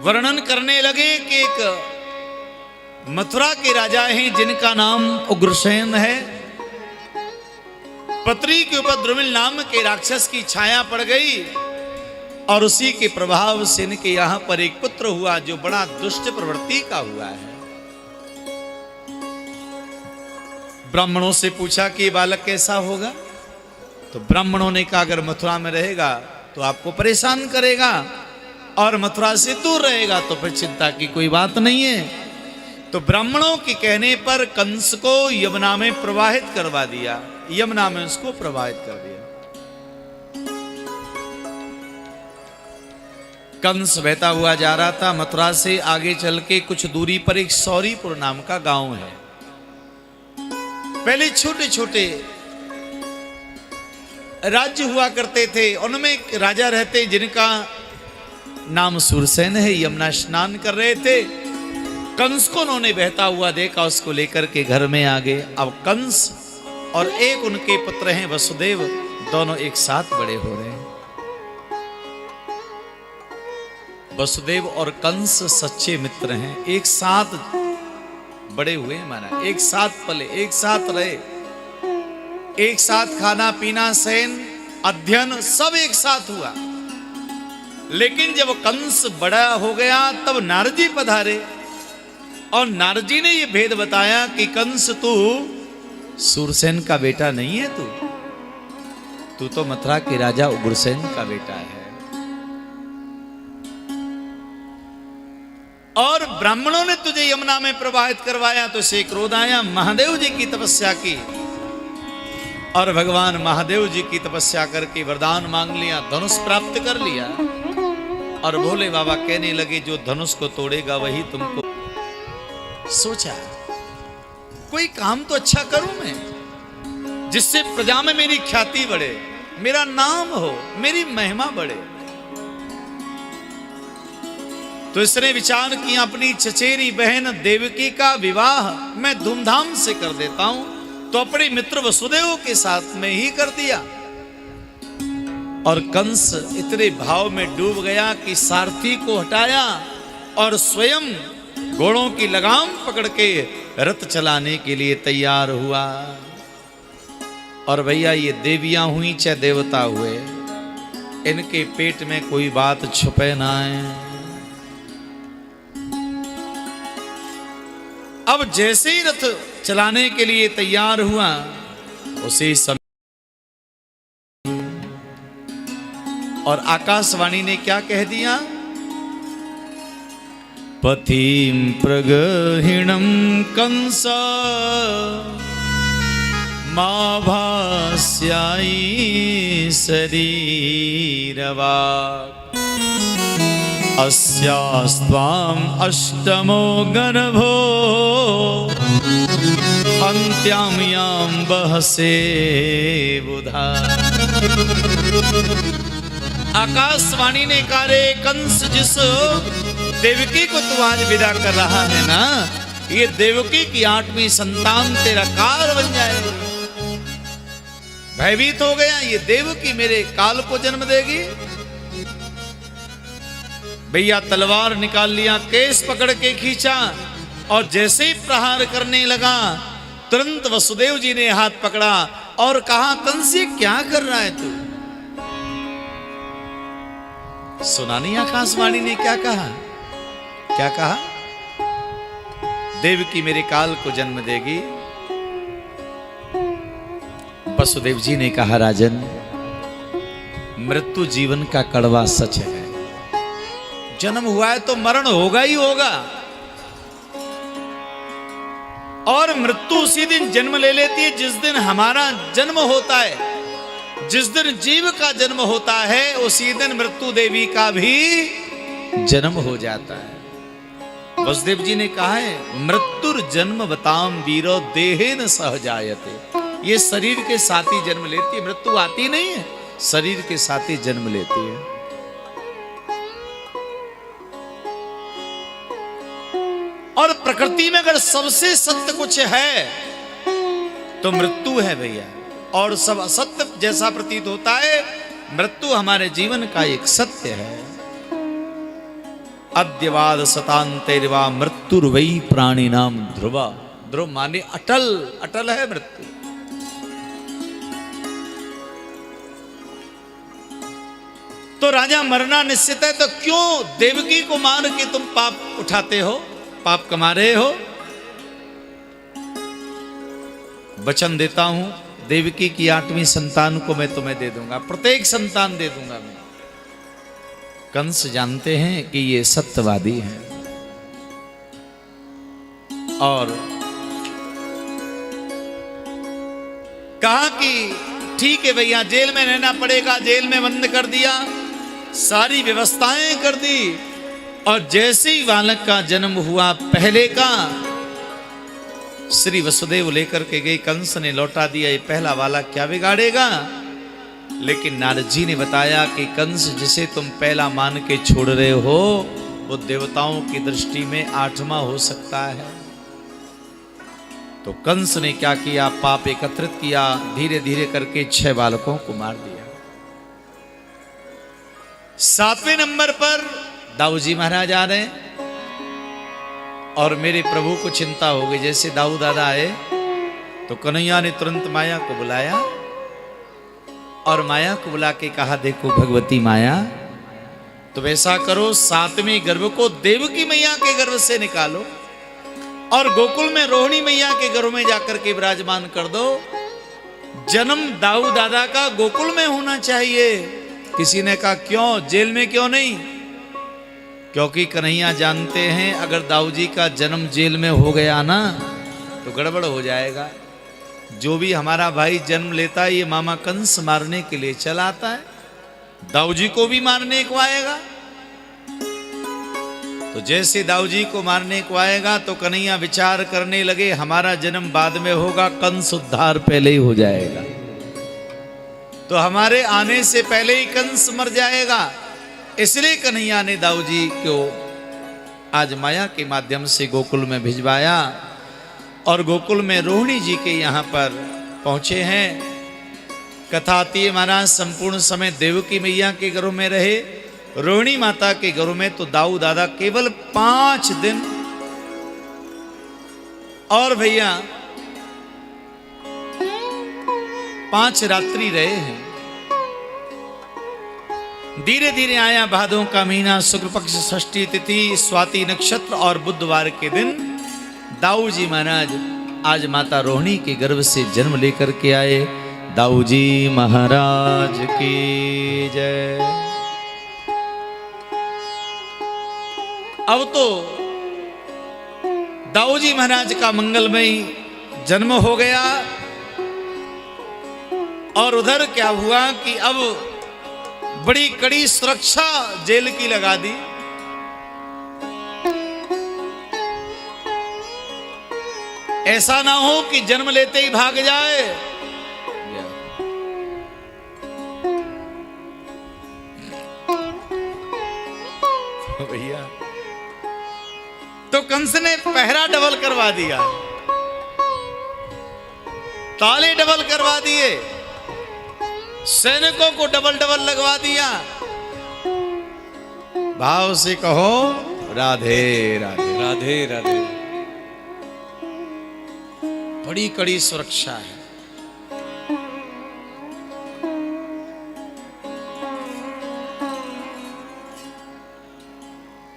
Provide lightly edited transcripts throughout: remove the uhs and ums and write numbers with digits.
वर्णन करने लगे कि एक मथुरा के राजा हैं जिनका नाम उग्रसेन है। पत्री के ऊपर द्रुमिल नाम के राक्षस की छाया पड़ गई और उसी के प्रभाव से इनके यहां पर एक पुत्र हुआ जो बड़ा दुष्ट प्रवृत्ति का हुआ है। ब्राह्मणों से पूछा कि बालक कैसा होगा, तो ब्राह्मणों ने कहा अगर मथुरा में रहेगा तो आपको परेशान करेगा और मथुरा से दूर रहेगा तो फिर चिंता की कोई बात नहीं है। तो ब्राह्मणों के कहने पर कंस को यमुना में प्रवाहित करवा दिया, यमुना में उसको प्रवाहित कर दिया। कंस बहता हुआ जा रहा था। मथुरा से आगे चल के कुछ दूरी पर एक सौरीपुर नाम का गांव है। पहले छोटे छोटे राज्य हुआ करते थे, उनमें एक राजा रहते जिनका नाम सूरसेन है। यमुना स्नान कर रहे थे, कंस को उन्होंने बहता हुआ देखा, उसको लेकर के घर में आ गए। अब कंस और एक उनके पुत्र हैं वसुदेव, दोनों एक साथ बड़े हो रहे हैं। वसुदेव और कंस सच्चे मित्र हैं, एक साथ बड़े हुए माना, एक साथ पले, एक साथ रहे, एक साथ खाना पीना शयन अध्ययन सब एक साथ हुआ। लेकिन जब कंस बड़ा हो गया तब नारद जी पधारे और नारद जी ने यह भेद बताया कि कंस तू सूरसेन का बेटा नहीं है, तू तो मथुरा के राजा उग्रसेन का बेटा है। और ब्राह्मणों ने तुझे यमुना में प्रवाहित करवाया तो से क्रोध आया। महादेव जी की तपस्या की और भगवान महादेव जी की तपस्या करके वरदान मांग लिया, धनुष प्राप्त कर लिया। और भोले बाबा कहने लगे जो धनुष को तोड़ेगा वही तुमको। सोचा कोई काम तो अच्छा करूं मैं जिससे प्रजा में मेरी ख्याति बढ़े, मेरा नाम हो, मेरी महिमा बढ़े। तो इसने विचार किया अपनी चचेरी बहन देवकी का विवाह मैं धूमधाम से कर देता हूं, तो अपने मित्र वसुदेव के साथ में ही कर दिया। और कंस इतने भाव में डूब गया कि सारथी को हटाया और स्वयं घोड़ों की लगाम पकड़ के रथ चलाने के लिए तैयार हुआ। और भैया ये देवियां हुई चाहे देवता हुए, इनके पेट में कोई बात छुपे ना है। अब जैसे ही रथ चलाने के लिए तैयार हुआ उसी समय और आकाशवाणी ने क्या कह दिया, पथिं प्रगहिणं कंस मा भास्यायि शरीरवा अस्यास्त्वाम् अष्टमो गर्भो अन्त्यां यां बहसे बुधा। आकाशवाणी ने कहा रे कंस, जिस देवकी को तू आज विदा कर रहा है ना, ये देवकी की 8वीं संतान तेरा काल बन जाएगी। भयभीत हो गया, ये देवकी मेरे काल को जन्म देगी। भैया तलवार निकाल लिया, केस पकड़ के खींचा और जैसे ही प्रहार करने लगा तुरंत वसुदेव जी ने हाथ पकड़ा और कहा कंस ये क्या कर रहा है तू। सुना नहीं आकाशवाणी ने क्या कहा, क्या कहा, देवकी मेरे काल को जन्म देगी। वसुदेव जी ने कहा राजन, मृत्यु जीवन का कड़वा सच है, जन्म हुआ है तो मरण होगा ही होगा। और मृत्यु उसी दिन जन्म ले लेती है जिस दिन हमारा जन्म होता है। जिस दिन जीव का जन्म होता है उसी दिन मृत्यु देवी का भी जन्म हो जाता है। वसुदेव जी ने कहा है मृत्युर जन्म बताम वीरो देहेन सह जायते। ये शरीर के साथ ही जन्म लेती है, मृत्यु आती नहीं है, शरीर के साथ ही जन्म लेती है। और प्रकृति में अगर सबसे सत्य कुछ है तो मृत्यु है भैया, और सब असत्य जैसा प्रतीत होता है, मृत्यु हमारे जीवन का एक सत्य है। अद्यवाद शतांतेर्वा मृत्युर्वै प्राणिनाम ध्रुवा। ध्रुव माने अटल, अटल है मृत्यु। तो राजा मरना निश्चित है, तो क्यों देवकी को मार के तुम पाप उठाते हो, पाप कमा रहे हो? वचन देता हूं, देवकी की 8वीं संतान को मैं तुम्हें दे दूंगा, प्रत्येक संतान दे दूंगा मैं। कंस जानते हैं कि ये सत्यवादी हैं और कहा कि ठीक है भैया, जेल में रहना पड़ेगा। जेल में बंद कर दिया, सारी व्यवस्थाएं कर दी, और जैसे ही बालक का जन्म हुआ, पहले का श्री वसुदेव लेकर के गए, कंस ने लौटा दिया। ये पहला वाला क्या बिगाड़ेगा? लेकिन नारद जी ने बताया कि कंस जिसे तुम पहला मान के छोड़ रहे हो, वो देवताओं की दृष्टि में 8वां हो सकता है। तो कंस ने क्या किया, पाप एकत्रित किया, धीरे धीरे करके 6 बालकों को मार दिया। 7वें नंबर पर दाऊद जी महाराज आ रहे हैं, और मेरे प्रभु को चिंता हो गई। जैसे दाऊद दादा आए तो कन्हैया ने तुरंत माया को बुलाया, और माया को बुला के कहा, देखो भगवती माया, तो वैसा करो, 7वें गर्भ को देवकी मैया के गर्भ से निकालो, और गोकुल में रोहिणी मैया के गर्भ में जाकर के विराजमान कर दो। जन्म दाऊद दादा का गोकुल में होना चाहिए। किसी ने कहा क्यों, जेल में क्यों नहीं? क्योंकि कन्हैया जानते हैं अगर दाऊद जी का जन्म जेल में हो गया ना तो गड़बड़ हो जाएगा। जो भी हमारा भाई जन्म लेता है, ये मामा कंस मारने के लिए चला आता है, दाऊद जी को भी मारने को आएगा। तो जैसे दाऊद जी को मारने को आएगा तो कन्हैया विचार करने लगे, हमारा जन्म बाद में होगा, कंस उद्धार पहले ही हो जाएगा, तो हमारे आने से पहले ही कंस मर जाएगा। इसलिए कन्हैया ने दाऊद जी को आज माया के माध्यम से गोकुल में भिजवाया, और गोकुल में रोहिणी जी के यहाँ पर पहुंचे हैं। कथा आती है महाराज, संपूर्ण समय देवकी मैया के घरों में रहे, रोहिणी माता के घरों में तो दाऊद दादा केवल 5 दिन और भैया 5 रात्रि रहे हैं। धीरे धीरे आया भादों का महीना, शुक्ल पक्ष षष्ठी तिथि, स्वाति नक्षत्र और बुधवार के दिन दाऊद जी महाराज आज माता रोहिणी के गर्भ से जन्म लेकर के आए। दाऊद जी महाराज की जय। अब तो दाऊद जी महाराज का मंगलमय जन्म हो गया, और उधर क्या हुआ कि अब बड़ी कड़ी सुरक्षा जेल की लगा दी। ऐसा ना हो कि जन्म लेते ही भाग जाए। भैया तो कंस ने पहरा डबल करवा दिया, ताले डबल करवा दिए, सैनिकों को डबल डबल लगवा दिया। भाव से कहो राधे राधे राधे राधे। बड़ी कड़ी सुरक्षा है।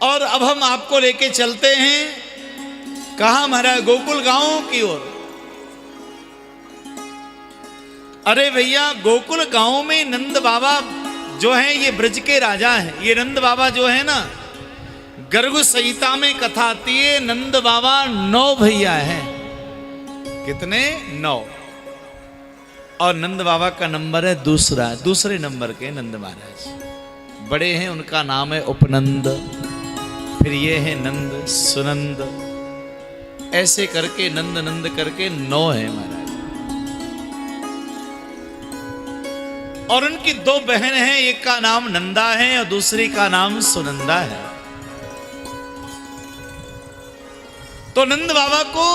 और अब हम आपको लेके चलते हैं कहां महाराज, गोकुल गांव की ओर। अरे भैया गोकुल गांव में नंद बाबा जो हैं ये ब्रज के राजा हैं। ये नंद बाबा जो है ना, गर्ग संहिता में कथा आती है, नंद बाबा 9 भैया हैं। कितने? 9। और नंद बाबा का नंबर है दूसरे नंबर के नंद महाराज बड़े हैं, उनका नाम है उपनंद। फिर ये है नंद, सुनंद, ऐसे करके नंद नंद करके 9 है महाराज। और उनकी 2 बहन हैं, एक का नाम नंदा है और दूसरी का नाम सुनंदा है। तो नंद बाबा को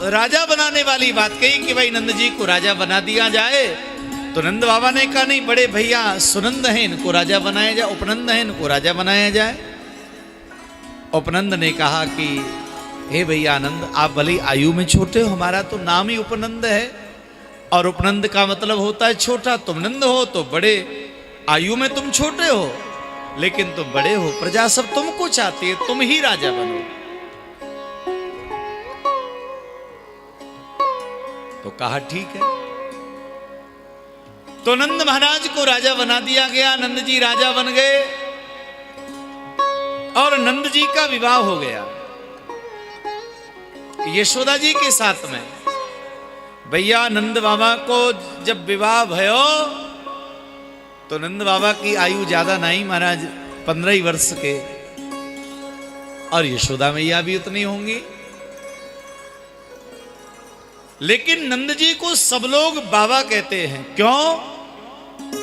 राजा बनाने वाली बात कही कि भाई नंद जी को राजा बना दिया जाए। तो नंद बाबा ने कहा नहीं, बड़े भैया सुनंद हैं, इनको राजा बनाया जाए, उपनंद है, इनको राजा बनाया जाए। उपनंद ने कहा कि हे भैया आनंद, आप भले आयु में छोटे हो, हमारा तो नाम ही उपनंद है और उपनंद का मतलब होता है छोटा। तुम नंद हो तो बड़े, आयु में तुम छोटे हो लेकिन तुम बड़े हो, प्रजा सब तुमको चाहती है, तुम ही राजा बनो। तो कहा ठीक है। तो नंद महाराज को राजा बना दिया गया, नंद जी राजा बन गए और नंद जी का विवाह हो गया यशोदा जी के साथ में। भैया नंद बाबा को जब विवाह भयो तो नंद बाबा की आयु ज्यादा नहीं, महाराज 15 ही वर्ष के, और यशोदा मैया भी उतनी होंगी। लेकिन नंद जी को सब लोग बाबा कहते हैं। क्यों?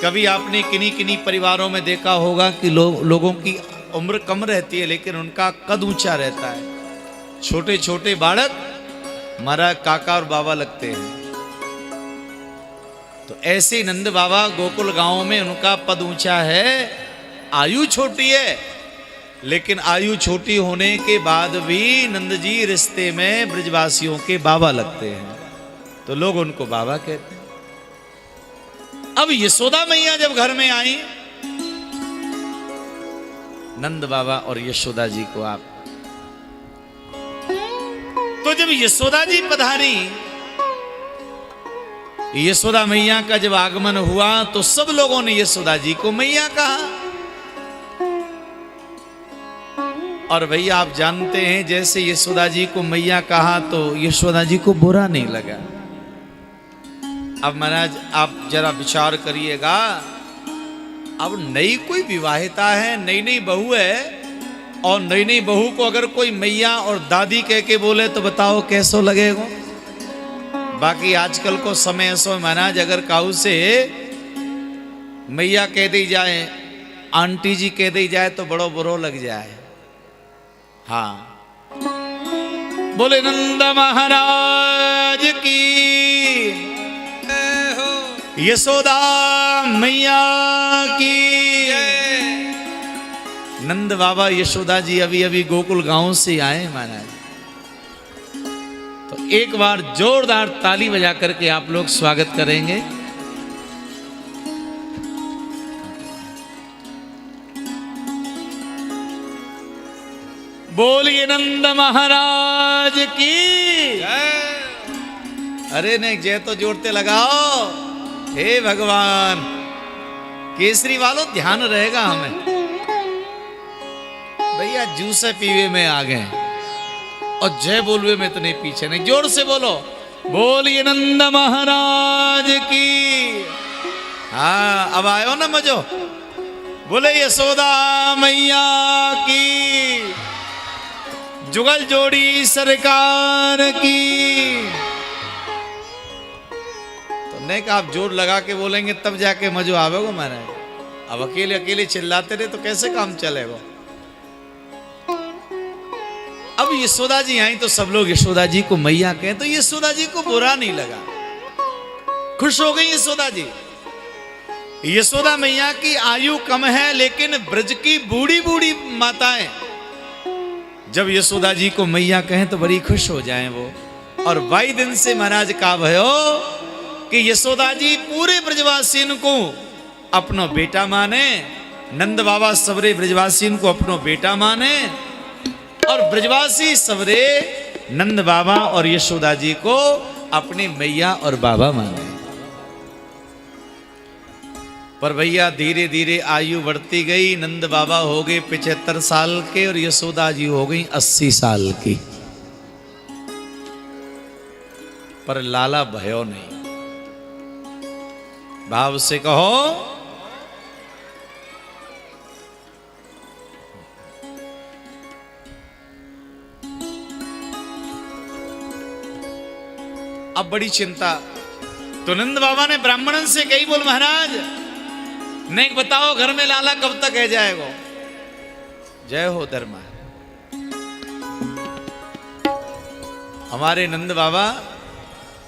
कभी आपने किन्हीं किन्हीं परिवारों में देखा होगा कि लोगों की उम्र कम रहती है लेकिन उनका कद ऊंचा रहता है। छोटे छोटे बालक हमारा काका और बाबा लगते हैं। तो ऐसे नंद बाबा गोकुल गांव में उनका पद ऊंचा है। आयु छोटी है लेकिन आयु छोटी होने के बाद भी नंद जी रिश्ते में ब्रजवासियों के बाबा लगते हैं, तो लोग उनको बाबा कहते हैं। अब यशोदा मैया जब घर में आई, नंद बाबा और यशोदा जी को आप, तो जब यशोदा जी पधारी, यशोदा मैया का जब आगमन हुआ तो सब लोगों ने यशोदा जी को मैया कहा। और भैया आप जानते हैं जैसे यशोदा जी को मैया कहा तो यशोदा जी को बुरा नहीं लगा। अब महाराज आप जरा विचार करिएगा, अब नई कोई विवाहिता है, नई नई बहू है, और नई नई बहू को अगर कोई मैया और दादी कह के बोले तो बताओ कैसो लगेगा। बाकी आजकल को समय ऐसो महाराज, अगर काऊ से मैया कह दी जाए, आंटी जी कह दी जाए तो बड़ो बुरो लग जाए। हाँ, बोले नंद महाराज की, यशोदा मैया की। नंद बाबा यशोदा जी अभी अभी गोकुल गांव से आए महाराज, तो एक बार जोरदार ताली बजा करके आप लोग स्वागत करेंगे। बोलिए नंद महाराज की। अरे नहीं, जय तो जोड़ते लगाओ। हे भगवान, केसरी वालों ध्यान रहेगा हमें। भैया जूस पीवे में आ गए और जय बोलवे में तो नहीं, पीछे नहीं, जोर से बोलो। बोलिए नंद महाराज की। हाँ, अब आयो ना मजो। बोले यशोदा मैया की, जुगल जोड़ी सरकार की। तो नहीं कि आप जोर लगा के बोलेंगे तब जाके मजो आवेगा महाराज। अब अकेले अकेले चिल्लाते रहे तो कैसे काम चलेगा। अब यशोदा जी आई तो सब लोग यशोदा जी को मैया कहें, तो यशोदा जी को बुरा नहीं लगा, खुश हो गई यशोदा जी। यशोदा मैया की आयु कम है लेकिन ब्रज की बूढ़ी बूढ़ी माताएं जब यशोदा जी को मैया कहें तो बड़ी खुश हो जाएं वो। और 22 दिन से महाराज का भयो कि यशोदा जी पूरे ब्रजवासियों को अपनो बेटा माने, नंद बाबा सबरे ब्रजवासियों को अपनो बेटा माने, और ब्रजवासी सबरे नंद बाबा और यशोदा जी को अपनी मैया और बाबा माने। पर भैया धीरे धीरे आयु बढ़ती गई। नंद बाबा हो गए 75 साल के और यशोदा जी हो गई 80 साल की। पर लाला भयो नहीं। भाव से कहो, अब बड़ी चिंता। तो नंद बाबा ने ब्राह्मणन से कही, बोल महाराज नहीं बताओ घर में लाला कब तक रह जाएगा। जय हो धर्मा। हमारे नंद बाबा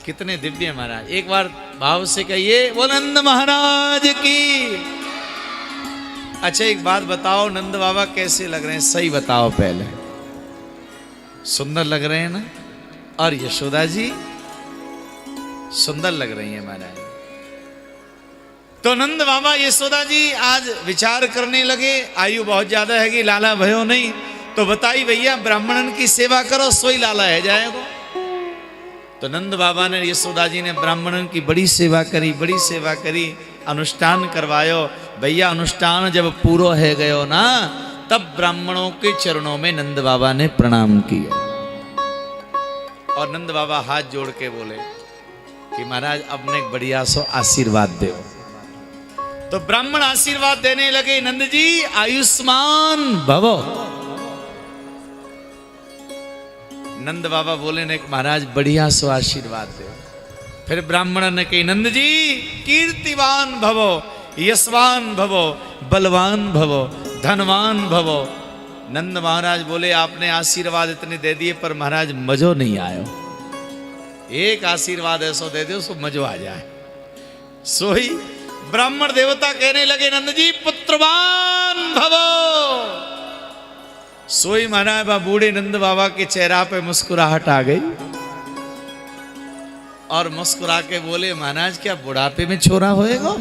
कितने दिव्य महाराज। एक बार भाव से कहिए, वो नंद महाराज की। अच्छा एक बात बताओ, नंद बाबा कैसे लग रहे हैं, सही बताओ पहले। सुंदर लग रहे हैं ना? और यशोदा जी सुंदर लग रही है महाराज। तो नंद बाबा यशोदा जी आज विचार करने लगे, आयु बहुत ज्यादा है कि लाला भयो नहीं, तो बताई भैया ब्राह्मणन की सेवा करो सोई लाला है जाएगा। तो नंद बाबा ने यशोदा जी ने ब्राह्मणन की बड़ी सेवा करी, बड़ी सेवा करी, अनुष्ठान करवायो। भैया अनुष्ठान जब पूरा है गयो ना, तब ब्राह्मणों के चरणों में नंद बाबा ने प्रणाम किया और नंद बाबा हाथ जोड़ के बोले कि महाराज अपने बढ़िया सो आशीर्वाद दो। तो ब्राह्मण आशीर्वाद देने लगे, नंद जी आयुष्मान भवो। नंद बाबा बोले ने महाराज बढ़िया सो आशीर्वाद दो। फिर ब्राह्मण ने कही नंद जी कीर्तिवान भवो, यशवान भवो, बलवान भवो, धनवान भवो। नंद महाराज बोले आपने आशीर्वाद इतने दे दिए पर महाराज मजो नहीं आयो। एक आशीर्वाद ऐसा दे दो सो मजो आ जाए। सोई ब्राह्मण देवता कहने लगे नंद जी पुत्रवान भवो। सोई महाराज बूढ़े नंद बाबा के चेहरा पे मुस्कुराहट आ गई और मुस्कुरा के बोले महाराज क्या बुढ़ापे में छोरा होएगा?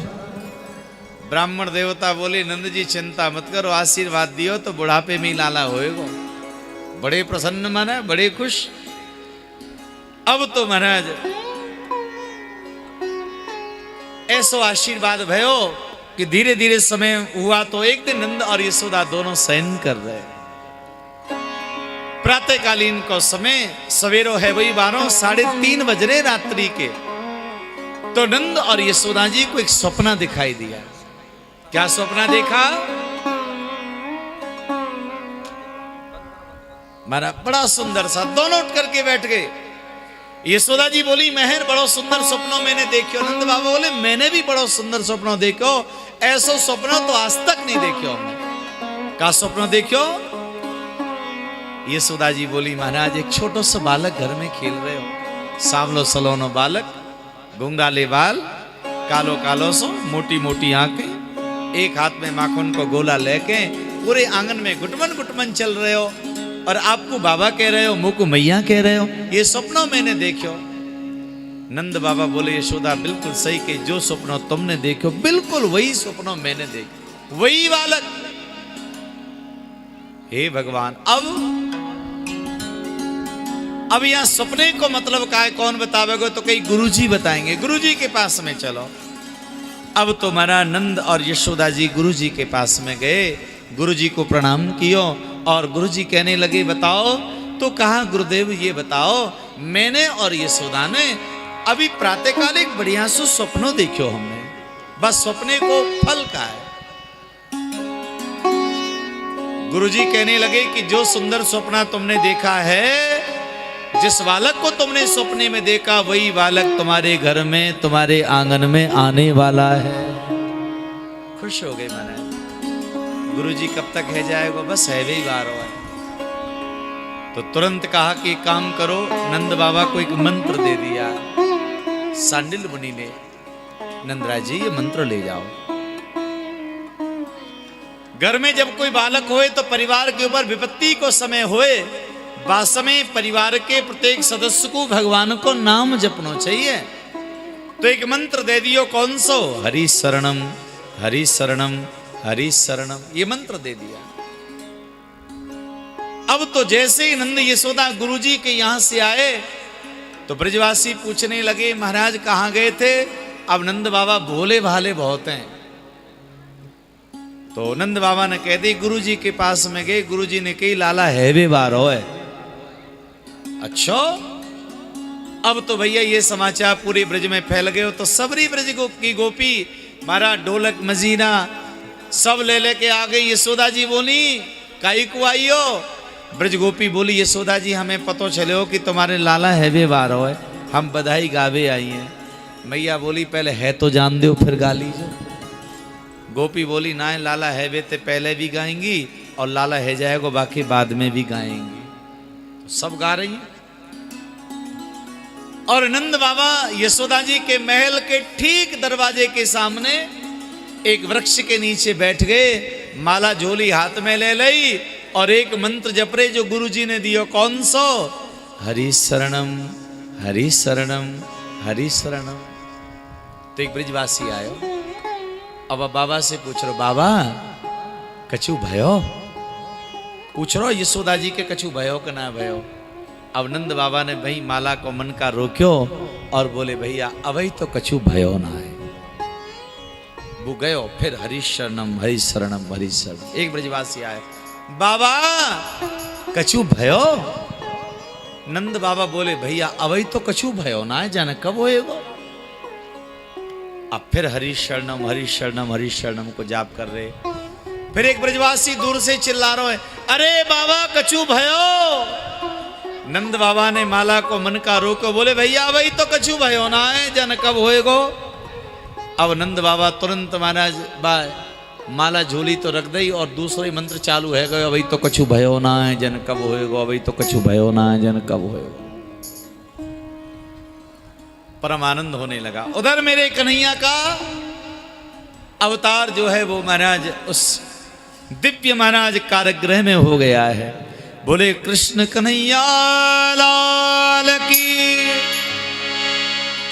ब्राह्मण देवता बोले नंद जी चिंता मत करो, आशीर्वाद दियो तो बुढ़ापे में ही लाला होएगा। बड़े प्रसन्न माना, बड़े खुश। अब तो महाराज ऐसो आशीर्वाद भयो कि धीरे धीरे समय हुआ तो एक दिन नंद और यशोदा दोनों शयन कर रहे। प्रातःकालीन को समय सवेरो है वही 12:30 बज रहे रात्रि के। तो नंद और यशोदा जी को एक सपना दिखाई दिया। क्या सपना देखा? मारा बड़ा सुंदर सा, दोनों उठ करके बैठ गए। यशोदा जी बोली मेहर बड़ो सुंदर सपनों मैंने देखो। नंद बाबा बोले मैंने भी बड़ो सुंदर सपनों देखो, ऐसो सपना तो आज तक नहीं देखो हमने। का सपना देखो? यशोदा जी बोली महाराज एक छोटो सा बालक घर में खेल रहे हो, सांवलो सलोनो बालक, घुंघराले बाल, कालो कालो सो, मोटी मोटी आंखें, एक हाथ में माखन को गोला लेके पूरे आंगन में गुटमन गुटमन चल रहे हो और आपको बाबा कह रहे हो, मुँह को मैया कह रहे हो। ये सपनों मैंने देखो। नंद बाबा बोले यशोदा बिल्कुल सही के, जो सपनों तुमने देखो बिल्कुल वही सपनों मैंने देखो, वही बालक। हे भगवान अब यहां सपने को मतलब का है कौन बतावेगा? तो कई गुरुजी बताएंगे। गुरुजी के पास में चलो। अब तो हमारा नंद और यशोदा जी गुरुजी के पास में गए, गुरुजी को प्रणाम कियो और गुरुजी कहने लगे बताओ। तो कहा गुरुदेव ये बताओ, मैंने और यशोदा ने अभी प्रातःकाल एक बढ़िया सो सपनों देखो हमने, बस सपने को फल का है। गुरुजी कहने लगे कि जो सुंदर सपना तुमने देखा है, जिस बालक को तुमने सपने में देखा वही बालक तुम्हारे घर में, तुम्हारे आंगन में आने वाला है। खुश हो गए महाराज। गुरुजी कब तक है जाएगा? बस है वही बार है। तो तुरंत कहा कि काम करो, नंद बाबा को एक मंत्र दे दिया। सांडिल मुनि ने, नंदराज जी ये मंत्र ले जाओ। घर में जब कोई बालक होए तो परिवार के ऊपर विपत्ति को समय होए, वास्तव परिवार के प्रत्येक सदस्य को भगवान को नाम जपना चाहिए। तो एक मंत्र दे दियो, कौन सो? हरि शरणम हरि शरणम हरि शरणम, ये मंत्र दे दिया। अब तो जैसे ही नंद यशोदा गुरुजी के यहां से आए तो ब्रजवासी पूछने लगे महाराज कहां गए थे? अब नंद बाबा भोले भाले बहुत हैं। तो नंद बाबा ने कह दी गुरुजी के पास में गए। गुरुजी ने कही लाला है वे बार हो है। अच्छा, अब तो भैया ये समाचार पूरे ब्रज में फैल गए हो। तो सबरी ब्रज की गोपी मारा ढोलक मजीरा सब ले लेके आ गई। यशोदा जी बोली काई को आई हो? ब्रज गोपी बोली यशोदा जी हमें पतो चले हो कि तुम्हारे लाला है वे बार हो है, हम बधाई गावे आई हैं। मैया बोली पहले है तो जान दो फिर गा लीजिए। गोपी बोली ना लाला है वे ते पहले भी गाएंगी और लाला है जाएगा बाकी बाद में भी गाएंगी। तो सब गा रही हैं। और नंद बाबा यशोदा जी के महल के ठीक दरवाजे के सामने एक वृक्ष के नीचे बैठ गए, माला झोली हाथ में ले ली और एक मंत्र जप रहे जो गुरुजी ने दियो, कौन सो? हरि शरणम हरि शरणम हरि शरणम। तो एक ब्रिजवासी आयो, अब बाबा से पूछ रो, बाबा कछु भयो? पूछ रो यशोदा जी के कछु भयो कि ना भयो? अब नंद बाबा ने भाई माला को मन का रोक्यो और बोले भैया अभी तो कछु भयो ना है। वो गयो फिर हरि शरणम हरि शरणम हरि शरणम। एक ब्रजवासी आए, बाबा कछु भयो? नंद बाबा बोले भैया अभी तो कछु भयो ना है, जाने कब होएगा। अब फिर हरि शरणम हरि शरणम हरि शरणम को जाप कर रहे। फिर एक ब्रजवासी दूर से चिल्ला रहा है, अरे बाबा कछु भयो? नंद बाबा ने माला को मन का रोको, बोले भैया अभी तो कछु भयो ना है, जाने कब होएगो। अब नंद बाबा तुरंत महाराज माला झोली तो रख दई और दूसरा मंत्र चालू है गयो, अभी तो कछु भयो ना है, जन कब होएगो, अभी तो कछु भयो ना है, जन कब होएगो। परम आनंद होने लगा। उधर मेरे कन्हैया का अवतार जो है वो महाराज उस दिव्य महाराज कारागृह में हो गया है। बोले कृष्ण कन्हैया लाल की।